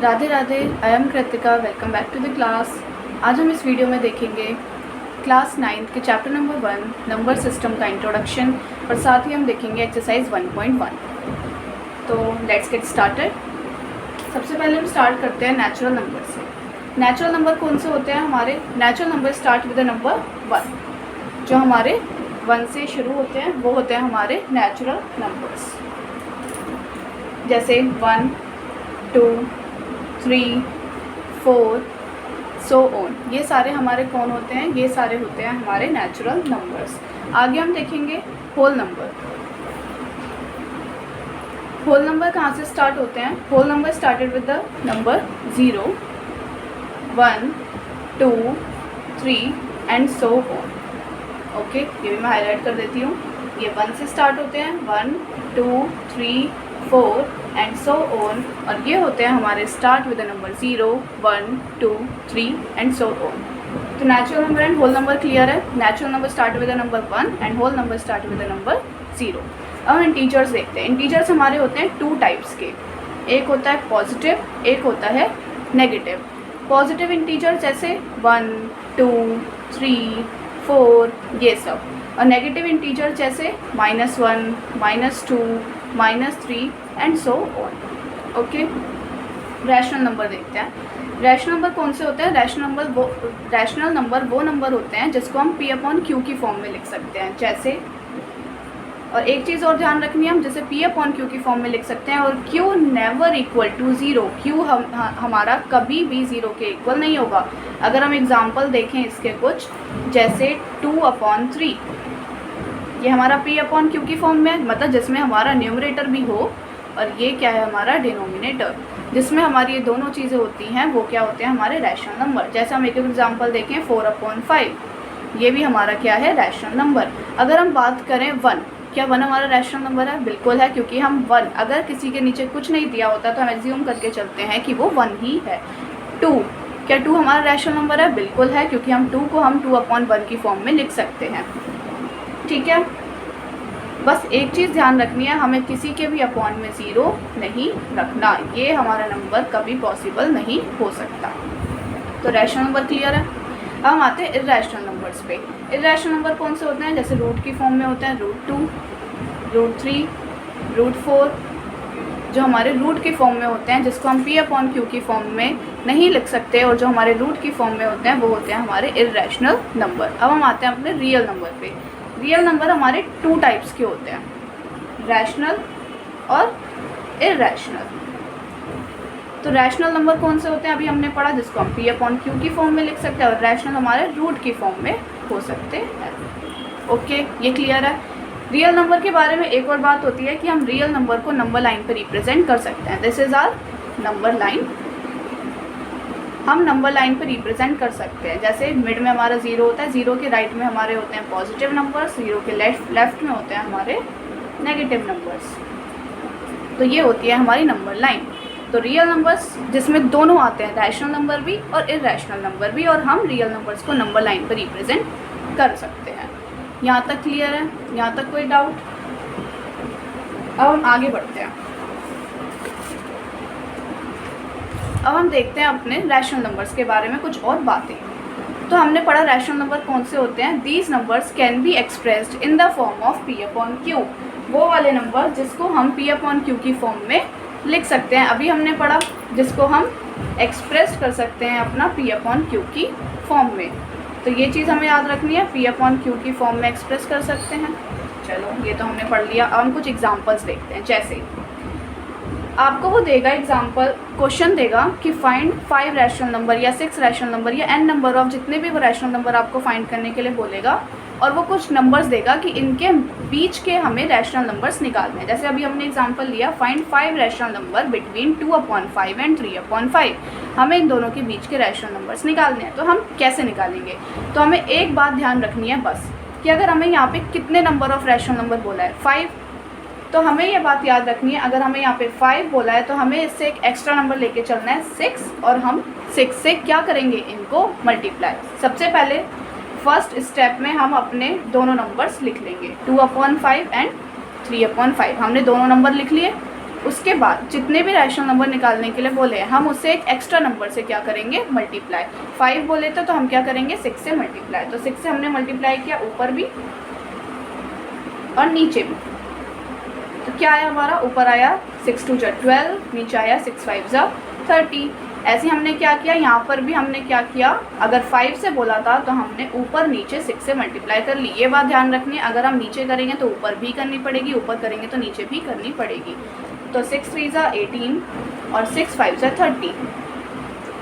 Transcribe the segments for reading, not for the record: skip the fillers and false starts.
Radhe Radhe. I am Kritika. Welcome back to the class. आज हम इस वीडियो में देखेंगे क्लास 9 के चैप्टर नंबर 1 नंबर सिस्टम का इंट्रोडक्शन और साथ ही हम देखेंगे एक्सरसाइज 1.1। तो लेट्स गेट स्टार्टेड। सबसे पहले हम स्टार्ट करते हैं नेचुरल नंबर से। नेचुरल नंबर कौन से होते हैं हमारे? Natural number start with the number 1। जो हमारे 1 से शुरू होते हैं वो होते हैं हमारे नेचुरल नंबर्स, जैसे 1, 2, 3, 4 सो ऑन। ये सारे हमारे कौन होते हैं? ये सारे होते हैं हमारे नेचुरल नंबर्स। आगे हम देखेंगे होल नंबर। होल नंबर कहाँ से स्टार्ट होते हैं? Whole number started with the number 0, 1, 2, 3 and so on. Okay, ये भी मैं हाईलाइट कर देती हूँ। ये 1 से स्टार्ट होते हैं, 1, 2, 3, 4 एंड सो ऑन, और ये होते हैं हमारे start with the number 0, 1, 2, 3 and so on. तो natural number and whole number clear है। Natural number start with the number 1 and whole number start with the number 0। अब हम इंटीजर्स देखते हैं। इंटीजर्स हमारे होते हैं 2 टाइप्स के। एक होता है पॉजिटिव, एक होता है नेगेटिव। पॉजिटिव इंटीजर जैसे 1, 2, 3, 4 ये सब, और नेगेटिव इंटीजर जैसे -1, -2, -3 and so on. Okay, rational number देखते हैं। रैशनल नंबर कौन से होते हैं? रैशनल नंबर वो नंबर होते हैं जिसको हम P/Q की फॉर्म में लिख सकते हैं। जैसे, और एक चीज़ और ध्यान रखनी है, हम जैसे P/Q की फॉर्म में लिख सकते हैं और Q never equal to 0। Q हमारा कभी भी 0 के इक्वल नहीं होगा। अगर हम एग्जांपल देखें इसके कुछ, जैसे 2/3, ये हमारा P/Q की फॉर्म में, मतलब जिसमें हमारा न्यूमरेटर भी हो, और ये क्या है हमारा डिनोमिनेटर, जिसमें हमारी ये दोनों चीज़ें होती हैं, वो क्या होते हैं हमारे रैशनल नंबर। जैसे हम एक एग्जांपल देखें 4/5, ये भी हमारा क्या है? Rational number. अगर हम बात करें 1, क्या 1 हमारा रैशनल नंबर है? बिल्कुल है, क्योंकि हम 1, अगर किसी के नीचे कुछ नहीं दिया होता तो हम एज्यूम करके चलते हैं कि वो 1 ही है। 2, क्या 2 हमारा रैशनल नंबर है? बिल्कुल है, क्योंकि हम 2 को हम 2/1 की फॉर्म में लिख सकते हैं। ठीक है, बस एक चीज़ ध्यान रखनी है, हमें किसी के भी अपॉन में 0 नहीं रखना। ये हमारा नंबर कभी पॉसिबल नहीं हो सकता। तो रैशनल नंबर क्लियर है। अब हम आते हैं इर्रेशनल नंबर्स पे। इर्रेशनल नंबर कौन से होते हैं? जैसे रूट की फॉर्म में होते हैं √2, √3, √4, जो हमारे रूट की फॉर्म में होते हैं, जिसको हम P/Q की फॉर्म में नहीं लिख सकते, और जो हमारे रूट की फॉर्म में होते हैं वो होते हैं हमारे इर्रेशनल नंबर। अब हम आते हैं अपने रियल नंबर पे। रियल नंबर हमारे 2 टाइप्स के होते हैं, रैशनल और इर्रेशनल। तो रैशनल नंबर कौन से होते हैं? अभी हमने पढ़ा, जिसको हम P/Q की फॉर्म में लिख सकते हैं, और रैशनल हमारे रूट की फॉर्म में हो सकते हैं। ओके, ये क्लियर है। रियल नंबर के बारे में एक और बात होती है कि हम रियल नंबर को नंबर लाइन पर रिप्रेजेंट कर सकते हैं। This is our number line. हम नंबर लाइन पर रिप्रेजेंट कर सकते हैं। जैसे मिड में हमारा 0 होता है, 0 के राइट में हमारे होते हैं पॉजिटिव नंबर्स, 0 के लेफ्ट में होते हैं हमारे नेगेटिव नंबर्स। तो ये होती है हमारी नंबर लाइन। तो रियल नंबर्स जिसमें दोनों आते हैं, रैशनल नंबर भी और इर्रेशनल नंबर भी, और हम रियल नंबर्स को नंबर लाइन पर रिप्रेजेंट कर सकते हैं। यहाँ तक क्लियर है? यहाँ तक कोई डाउट? अब हम आगे बढ़ते हैं। अब हम देखते हैं अपने रैशनल नंबर्स के बारे में कुछ और बातें। तो हमने पढ़ा रैशनल नंबर कौन से होते हैं? These numbers can be expressed in the form of P/Q। वो वाले नंबर जिसको हम P/Q की फॉर्म में लिख सकते हैं। अभी हमने पढ़ा जिसको हम एक्सप्रेस कर सकते हैं अपना P/Q की फॉर्म में। तो ये चीज़ हमें याद रखनी है, P/Q की फॉर्म में एक्सप्रेस कर सकते हैं। चलो, ये तो हमने पढ़ लिया। अब हम कुछ एग्जांपल्स देखते हैं। जैसे आपको वो देगा एग्जांपल, क्वेश्चन देगा कि फाइंड 5 रैशनल नंबर या 6 रैशनल नंबर या n नंबर ऑफ, जितने भी वो रैशनल नंबर आपको फाइंड करने के लिए बोलेगा, और वो कुछ नंबर्स देगा कि इनके बीच के हमें रैशनल नंबर्स निकालने हैं। जैसे अभी हमने एग्जांपल लिया, find 5 rational number between 2/5 and 3/5। हमें इन दोनों के बीच के रैशनल नंबर्स निकालने हैं। तो हम कैसे निकालेंगे? तो हमें एक बात ध्यान रखनी है बस, कि अगर हमें यहाँ पे कितने नंबर ऑफ रैशनल नंबर बोला है, 5, तो हमें ये बात याद रखनी है, अगर हमें यहाँ पे 5 बोला है तो हमें इससे एक एक्स्ट्रा नंबर लेके चलना है 6, और हम 6 से क्या करेंगे? इनको मल्टीप्लाई। सबसे पहले फर्स्ट स्टेप में हम अपने दोनों नंबर्स लिख लेंगे, 2/5 एंड 3/5। हमने दोनों नंबर लिख लिए। उसके बाद जितने भी रैशनल नंबर निकालने के लिए बोले हैं हम उससे एक एक्स्ट्रा नंबर से क्या करेंगे, मल्टीप्लाई। 5 बोले तो हम क्या करेंगे, 6 से मल्टीप्लाई। तो 6 से हमने मल्टीप्लाई किया ऊपर भी और नीचे भी। तो क्या आया हमारा, ऊपर आया 6 2 जा 12, नीचे आया 6 5 जा 30। ऐसे हमने क्या किया, यहाँ पर भी हमने क्या किया, अगर 5 से बोला था तो हमने ऊपर नीचे 6 से मल्टीप्लाई कर ली। ये बात ध्यान रखनी है, अगर हम नीचे करेंगे तो ऊपर भी करनी पड़ेगी, ऊपर करेंगे तो नीचे भी करनी पड़ेगी। तो 6 3 जा 18 और 6 5 जा 30।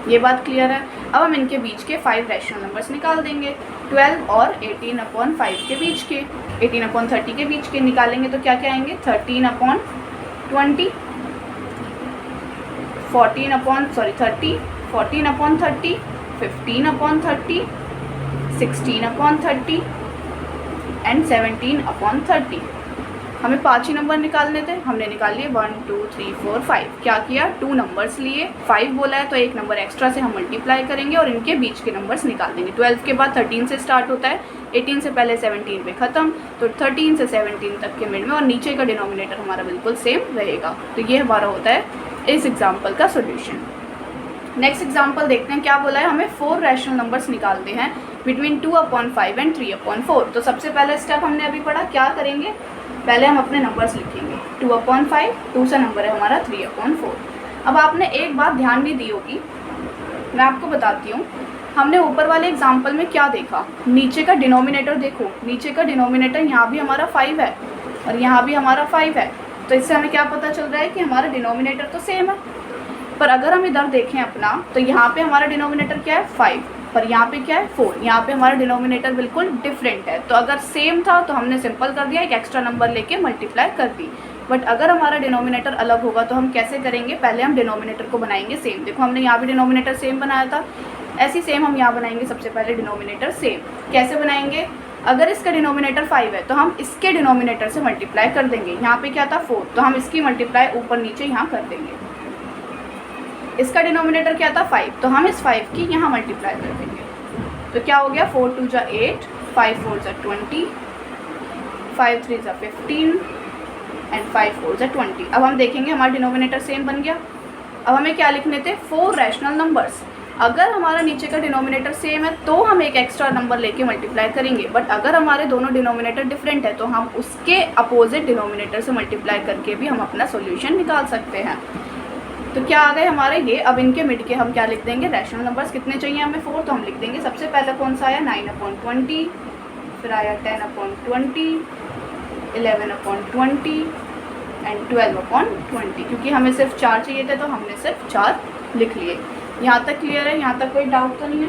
ये बात क्लियर है। अब हम इनके बीच के 5 रैशनल नंबर्स निकाल देंगे। 12 और 18/5 के बीच के, 18/30 के बीच के निकालेंगे तो क्या क्या आएंगे, 13/20, 30, 14/30, 15/30, 16/30 एंड 17/30। हमें 5 ही नंबर निकालने थे, हमने निकाल लिए 1 2 3 4 5। क्या किया, 2 नंबर्स लिए, 5 बोला है तो एक नंबर एक्स्ट्रा से हम मल्टीप्लाई करेंगे और इनके बीच के नंबर्स निकाल देंगे। 12 के बाद 13 से स्टार्ट होता है, 18 से पहले 17 पे ख़त्म, तो 13 से 17 तक के मिड में, और नीचे का डिनोमिनेटर हमारा बिल्कुल सेम रहेगा। तो ये हमारा होता है इस एग्जाम्पल का सोल्यूशन। नेक्स्ट एग्जाम्पल देखते हैं, क्या बोला है, हमें 4 रैशनल नंबर्स निकालते हैं बिटवीन 2/5 एंड 3/4। तो सबसे पहला स्टेप हमने अभी पढ़ा, क्या करेंगे, पहले हम अपने नंबर्स लिखेंगे। 2/5, दूसरा नंबर है हमारा 3/4। अब आपने एक बात ध्यान भी दी होगी, मैं आपको बताती हूँ। हमने ऊपर वाले एग्जाम्पल में क्या देखा, नीचे का डिनोमिनेटर देखो, नीचे का डिनोमिनेटर यहाँ भी हमारा 5 है और यहाँ भी हमारा 5 है। तो इससे हमें क्या पता चल रहा है कि हमारा डिनोमिनेटर तो सेम है। पर अगर हम इधर देखें अपना, तो यहाँ पे हमारा डिनोमिनेटर क्या है, 5, पर यहाँ पे क्या है, 4। यहाँ पे हमारा डिनोमिनेटर बिल्कुल डिफरेंट है। तो अगर सेम था तो हमने सिंपल कर दिया, एक एक्स्ट्रा नंबर लेके मल्टीप्लाई कर दी। बट अगर हमारा डिनोमिनेटर अलग होगा तो हम कैसे करेंगे, पहले हम डिनोमिनेटर को बनाएंगे सेम। देखो हमने यहाँ भी डिनोमिनेटर सेम बनाया था, ऐसी सेम हम यहाँ बनाएंगे। सबसे पहले डिनोमिनेटर सेम कैसे बनाएंगे, अगर इसका डिनोमिनेटर 5 है तो हम इसके डिनोमिनेटर से मल्टीप्लाई कर देंगे। यहाँ पे क्या था, 4, तो हम इसकी मल्टीप्लाई ऊपर नीचे यहाँ कर देंगे। इसका डिनोमिनेटर क्या था, 5, तो हम इस 5 की यहाँ मल्टीप्लाई कर देंगे। तो क्या हो गया, 4 2 जा 8, 5 4 जा 20, 5 3 जा 15 एंड 5 4 जा 20। अब हम देखेंगे हमारा डिनोमिनेटर सेम बन गया। अब हमें क्या लिखने थे, 4 रैशनल नंबर्स। अगर हमारा नीचे का डिनोमिनेटर सेम है तो हम एक एक्स्ट्रा नंबर लेके मल्टीप्लाई करेंगे। बट अगर हमारे दोनों डिनोमिनेटर डिफरेंट है तो हम उसके अपोजिट डिनोमिनेटर से मल्टीप्लाई करके भी हम अपना सॉल्यूशन निकाल सकते हैं। तो क्या आ गए हमारे ये। अब इनके मिड के हम क्या लिख देंगे, रैशनल नंबर्स कितने चाहिए हमें, 4, तो हम लिख देंगे। सबसे पहले कौन सा आया, 9/20, फिर आया 10/20, 11/20 एंड 12/20। क्योंकि हमें सिर्फ 4 चाहिए थे तो हमने सिर्फ 4 लिख लिए। यहाँ तक क्लियर है, यहाँ तक कोई डाउट तो नहीं है।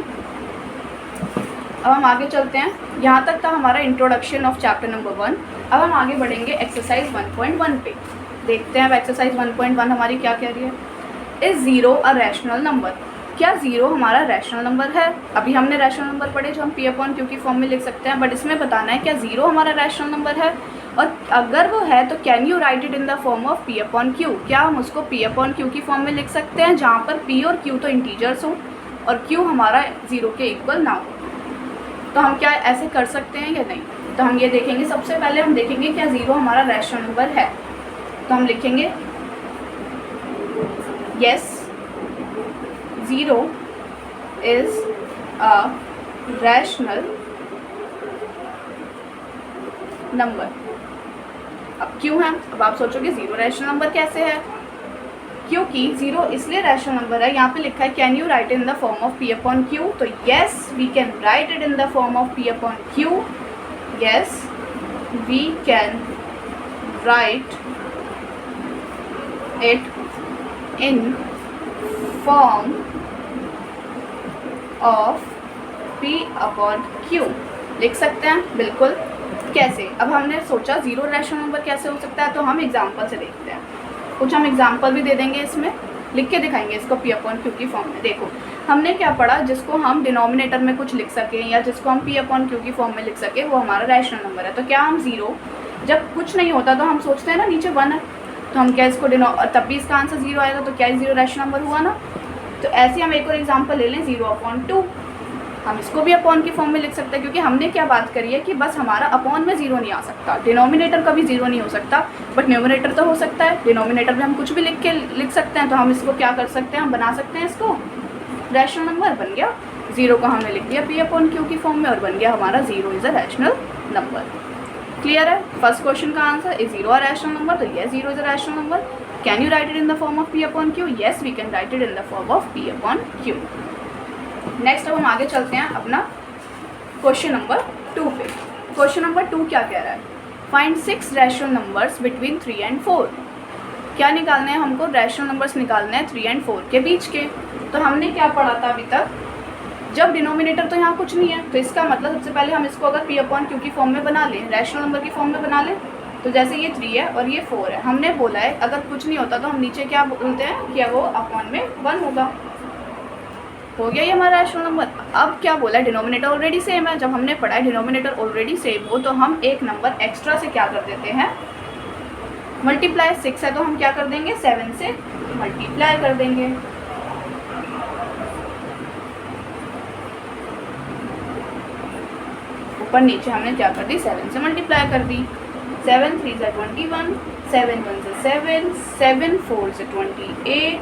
अब हम आगे चलते हैं। यहाँ तक था हमारा इंट्रोडक्शन ऑफ चैप्टर नंबर 1। अब हम आगे बढ़ेंगे एक्सरसाइज 1.1 पे। देखते हैं अब एक्सरसाइज 1.1 हमारी क्या कह रही है। इज़ 0 अ रैशनल नंबर, क्या 0 हमारा रैशनल नंबर है। अभी हमने रैशनल नंबर पढ़े जो हम P/Q की फॉर्म में लिख सकते हैं, बट इसमें बताना है क्या 0 हमारा रैशनल नंबर है, और अगर वो है तो can you write it in the form of P/Q। क्या हम उसको P/Q की फॉर्म में लिख सकते हैं जहाँ पर P और Q तो इंटीजर्स हो और Q हमारा 0 के इक्वल ना हो। तो हम क्या ऐसे कर सकते हैं या नहीं, तो हम ये देखेंगे। सबसे पहले हम देखेंगे क्या 0 हमारा रैशनल नंबर है। तो हम लिखेंगे yes 0 is a rational number। अब क्यों है, अब आप सोचोगे 0 रैशनल नंबर कैसे है, क्योंकि 0 इसलिए रैशनल नंबर है। यहाँ पे लिखा है can you right in the form of P/Q। तो yes we can write it in the form of P/Q। yes we can write it in form of P/Q। लिख सकते हैं बिल्कुल। कैसे, अब हमने सोचा 0 रैशनल नंबर कैसे हो सकता है, तो हम एग्जाम्पल से देखते हैं। कुछ हम एग्जाम्पल भी दे देंगे, इसमें लिख के दिखाएंगे इसको P/Q की फॉर्म में। देखो हमने क्या पढ़ा, जिसको हम डिनोमिनेटर में कुछ लिख सकें या जिसको हम P/Q की फॉर्म में लिख सकें वो हमारा रैशनल नंबर है। तो क्या हम 0, जब कुछ नहीं होता तो हम सोचते हैं ना नीचे 1 है, तो हम क्या इसको तब भी इसका आंसर 0 आएगा, तो क्या 0 रैशनल नंबर हुआ ना। तो ऐसे हम एक और एग्जांपल ले लें 0/2। हम इसको भी अपॉन की फॉर्म में लिख सकते हैं, क्योंकि हमने क्या बात करी है कि बस हमारा अपॉन में ज़ीरो नहीं आ सकता, डिनोमिनेटर कभी ज़ीरो नहीं हो सकता, बट न्यूमिनेटर तो हो सकता है। डिनोमिनेटर में हम कुछ भी लिख सकते हैं, तो हम इसको क्या कर सकते हैं, हम बना सकते हैं इसको रैशनल नंबर। बन गया, ज़ीरो को हमने लिख दिया पी अपॉन क्यू की फॉर्म में और बन गया हमारा zero is a rational number. Clear है? फर्स्ट क्वेश्चन का answer is zero a rational number, तो ये zero is a rational number. Can you write it in the form of P upon Q? Yes, we can write it in the form of P upon Q. Next अब हम आगे चलते हैं अपना question number 2 पे। Question number 2 क्या कह रहा है? Find 6 rational numbers between 3 and 4। क्या निकालने हैं हमको? रैशनल नंबर्स निकालने हैं 3 and 4 के बीच के। तो हमने क्या पढ़ा था अभी तक? जब डिनोमिनेटर तो यहाँ कुछ नहीं है, तो इसका मतलब सबसे पहले हम इसको अगर पी अपॉन क्यू की फॉर्म में बना लें, रैशनल नंबर की फॉर्म में बना लें, तो जैसे ये 3 है और ये 4 है, हमने बोला है अगर कुछ नहीं होता तो हम नीचे क्या बोलते हैं कि वो अपॉन में 1 होगा। हो गया ये हमारा रैशनल नंबर। अब क्या बोला है? डिनोमिनेटर ऑलरेडी सेम है। जब हमने पढ़ा है डिनोमिनेटर ऑलरेडी सेम हो तो हम एक नंबर एक्स्ट्रा से क्या कर देते हैं, मल्टीप्लाई। 6 है तो हम क्या कर देंगे, 7 से मल्टीप्लाई कर देंगे। ऊपर नीचे हमने क्या कर दी, 7 से मल्टीप्लाई कर दी। 7 3 से 21, 7 1 से 7, 7 4 से 28,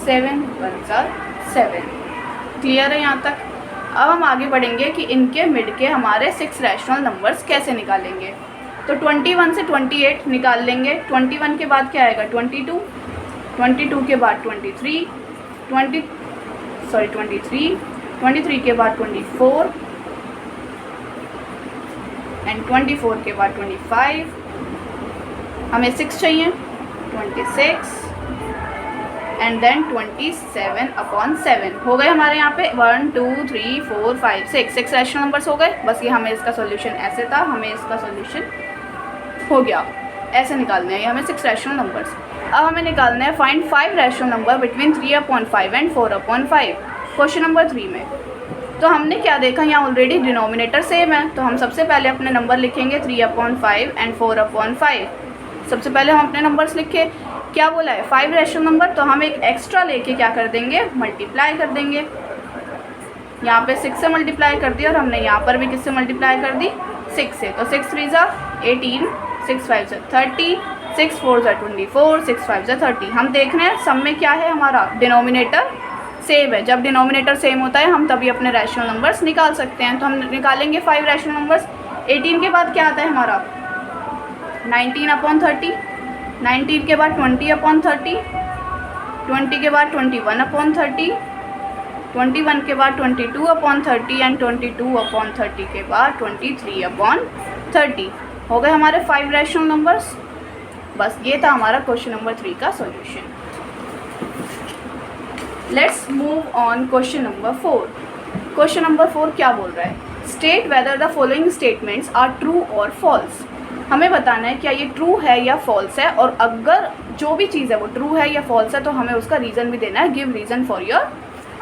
7 1 से 7। क्लियर है यहाँ तक? अब हम आगे बढ़ेंगे कि इनके मिड के हमारे 6 रैशनल नंबर्स कैसे निकालेंगे। तो 21 से 28 निकाल लेंगे। 21 के बाद क्या आएगा, 22, 22 के बाद 23, 23 के बाद 24 एंड 24 के बाद 25। हमें 6 चाहिए, 26 एंड देन 27/7 हो गए हमारे यहाँ पे 1 2 3 4 5 6 रैशनल नंबर्स हो गए। बस ये हमें इसका सॉल्यूशन ऐसे था, हमें इसका सॉल्यूशन हो गया। ऐसे निकालने हैं ये हमें 6 रैशनल नंबर्स। अब हमें निकालना है find 5 rational number between 3/5 and 4/5 question number 3 में। तो हमने क्या देखा, यहाँ ऑलरेडी डिनोमिनेटर सेम है, तो हम सबसे पहले अपने नंबर लिखेंगे 3/5 एंड 4/5। सबसे पहले हम अपने नंबर्स लिखे। क्या बोला है, 5 रैशनल नंबर, तो हम एक एक्स्ट्रा लेके क्या कर देंगे, मल्टीप्लाई कर देंगे। यहाँ पे 6 से मल्टीप्लाई कर दिया और हमने यहाँ पर भी किससे मल्टीप्लाई कर दी, 6 से। तो 6 3 ज़ा 18, 6 5 ज़ा 30, 6 4 ज़ा 24, 6 5 ज़ा 30। हम देख रहे हैं सब में क्या है, हमारा डिनोमिनेटर सेम है। जब डिनोमिनेटर सेम होता है हम तभी अपने रैशनल नंबर्स निकाल सकते हैं। तो हम निकालेंगे 5 रैशनल नंबर्स। 18 के बाद क्या आता है हमारा, 19/30, 19 के बाद 20/30, 20 के बाद 21/30, 21 के बाद 22/30 एंड 22/30 के बाद 23/30 हो गए हमारे 5 रैशनल नंबर्स। बस ये था हमारा क्वेश्चन नंबर 3 का solution. Let's move on question number 4। Question number 4 क्या बोल रहा है, state whether the following statements are true और फॉल्स। हमें बताना है क्या ये ट्रू है या फॉल्स है, और अगर जो भी चीज़ है वो ट्रू है या फॉल्स है तो हमें उसका रीज़न भी देना है, give reason for your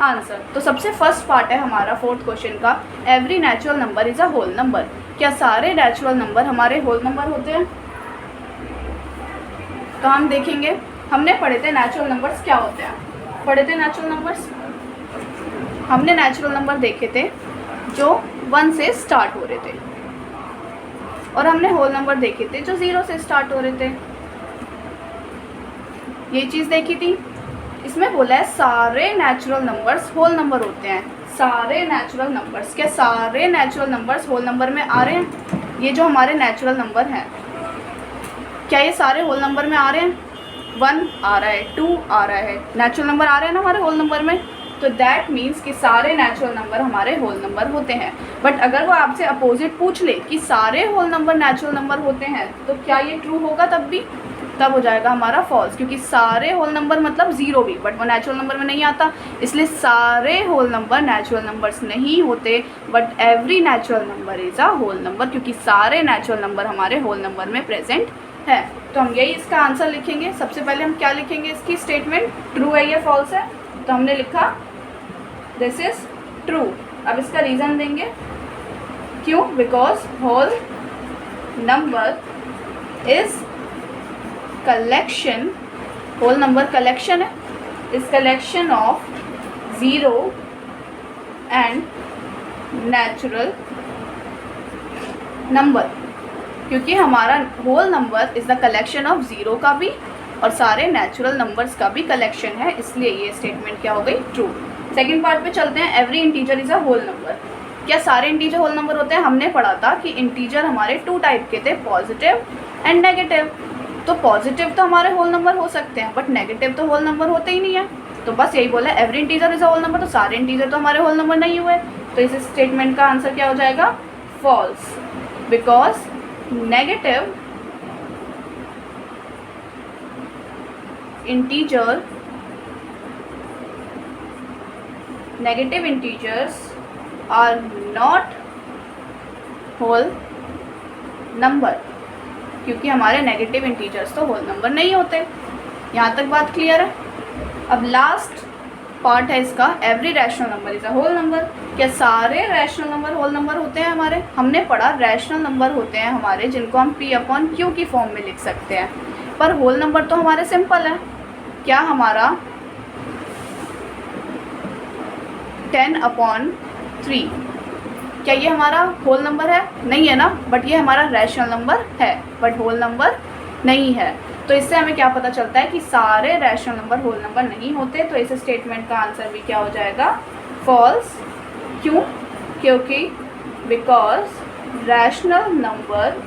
answer. तो सबसे फर्स्ट पार्ट है हमारा 4th क्वेश्चन का, every natural number is a whole number. क्या सारे नेचुरल नंबर हमारे होल नंबर होते हैं? तो हम देखेंगे, हमने पढ़े थे नेचुरल नंबर्स क्या होते हैं, पढ़े थे नेचुरल नंबर्स। हमने नेचुरल नंबर देखे थे जो 1 से स्टार्ट हो रहे थे, और हमने होल नंबर देखे थे जो 0 से स्टार्ट हो रहे थे। ये चीज़ देखी थी। इसमें बोला है सारे नेचुरल नंबर्स होल नंबर होते हैं। सारे नेचुरल नंबर्स, क्या सारे नेचुरल नंबर्स होल नंबर में आ रहे हैं? ये जो हमारे नेचुरल नंबर हैं क्या ये सारे होल नंबर में आ रहे हैं? 1 आ रहा है, 2 आ रहा है, नेचुरल नंबर आ रहे हैं ना हमारे होल नंबर में। तो दैट मीन्स कि सारे नेचुरल नंबर हमारे होल नंबर होते हैं। बट अगर वो आपसे अपोजिट पूछ ले कि सारे होल नंबर नेचुरल नंबर होते हैं, तो क्या ये ट्रू होगा? तब हो जाएगा हमारा फॉल्स, क्योंकि सारे होल नंबर मतलब 0 भी, बट वो नेचुरल नंबर में नहीं आता, इसलिए सारे होल नंबर नेचुरल नंबर्स नहीं होते। But every natural number is a whole number, क्योंकि सारे नेचुरल नंबर हमारे होल नंबर में प्रेजेंट है। तो हम यही इसका आंसर लिखेंगे। सबसे पहले हम क्या लिखेंगे, इसकी स्टेटमेंट ट्रू है या फॉल्स है। तो हमने लिखा दिस इज ट्रू। अब इसका रीज़न देंगे, क्यों? Because whole number is collection, whole number collection है, is collection of 0 and natural number, क्योंकि हमारा whole number is the collection of zero का भी और सारे नेचुरल नंबर्स का भी कलेक्शन है, इसलिए ये स्टेटमेंट क्या हो गई, ट्रू। सेकंड पार्ट पे चलते हैं। Every integer is a whole number. क्या सारे इंटीजर होल नंबर होते हैं? हमने पढ़ा था कि इंटीजर हमारे टू टाइप के थे, पॉजिटिव एंड नेगेटिव। तो पॉजिटिव तो हमारे होल नंबर हो सकते हैं, बट नेगेटिव तो होल नंबर होते ही नहीं है। तो बस यही बोला, every integer is a whole number, तो सारे इंटीजर तो हमारे होल नंबर नहीं हुए। तो इस स्टेटमेंट का आंसर क्या हो जाएगा, false, because negative integers are not whole number, क्योंकि हमारे नेगेटिव इंटीजर्स तो होल नंबर नहीं होते। यहाँ तक बात क्लियर है। अब लास्ट पार्ट है इसका, every rational number is a whole number. क्या सारे रैशनल नंबर होल नंबर होते हैं हमारे? हमने पढ़ा रैशनल नंबर होते हैं हमारे जिनको हम P/Q की फॉर्म में लिख सकते हैं, पर होल नंबर तो हमारे सिंपल है। क्या हमारा 10/3 क्या ये हमारा होल नंबर है? नहीं है ना, बट ये हमारा रैशनल नंबर है, बट होल नंबर नहीं है। तो इससे हमें क्या पता चलता है कि सारे रैशनल नंबर होल नंबर नहीं होते। तो इस स्टेटमेंट का आंसर भी क्या हो जाएगा, फॉल्स। क्यों? क्योंकि because rational number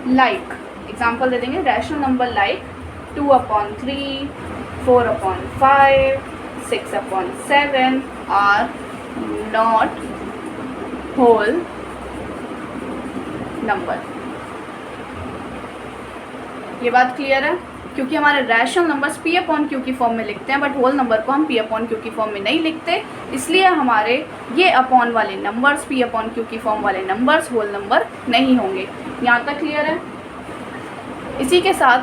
like, example दे देंगे, rational number like 2/3, 4/5, 6/7 are not whole number. ये बात क्लियर है? क्योंकि हमारे रैशनल नंबर्स P/Q की फॉर्म में लिखते हैं, बट होल नंबर को हम P/Q की फॉर्म में नहीं लिखते, इसलिए हमारे ये अपॉन वाले नंबर्स, P/Q की फॉर्म वाले नंबर्स होल नंबर नहीं होंगे। यहाँ तक क्लियर है? इसी के साथ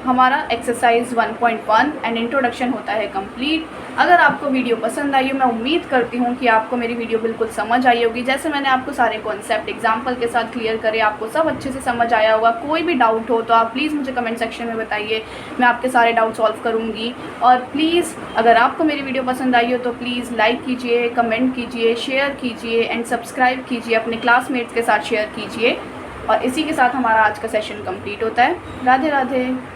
हमारा एक्सरसाइज 1.1 एंड इंट्रोडक्शन होता है कंप्लीट। अगर आपको वीडियो पसंद आई हो, मैं उम्मीद करती हूँ कि आपको मेरी वीडियो बिल्कुल समझ आई होगी। जैसे मैंने आपको सारे कॉन्सेप्ट एग्जाम्पल के साथ क्लियर करे, आपको सब अच्छे से समझ आया होगा। कोई भी डाउट हो तो आप प्लीज़ मुझे कमेंट सेक्शन में बताइए, मैं आपके सारे डाउट सॉल्व करूँगी। और प्लीज़ अगर आपको मेरी वीडियो पसंद आई हो तो प्लीज़ लाइक कीजिए, कमेंट कीजिए, शेयर कीजिए एंड सब्सक्राइब कीजिए, अपने क्लासमेट्स के साथ शेयर कीजिए। और इसी के साथ हमारा आज का सेशन कंप्लीट होता है। राधे राधे।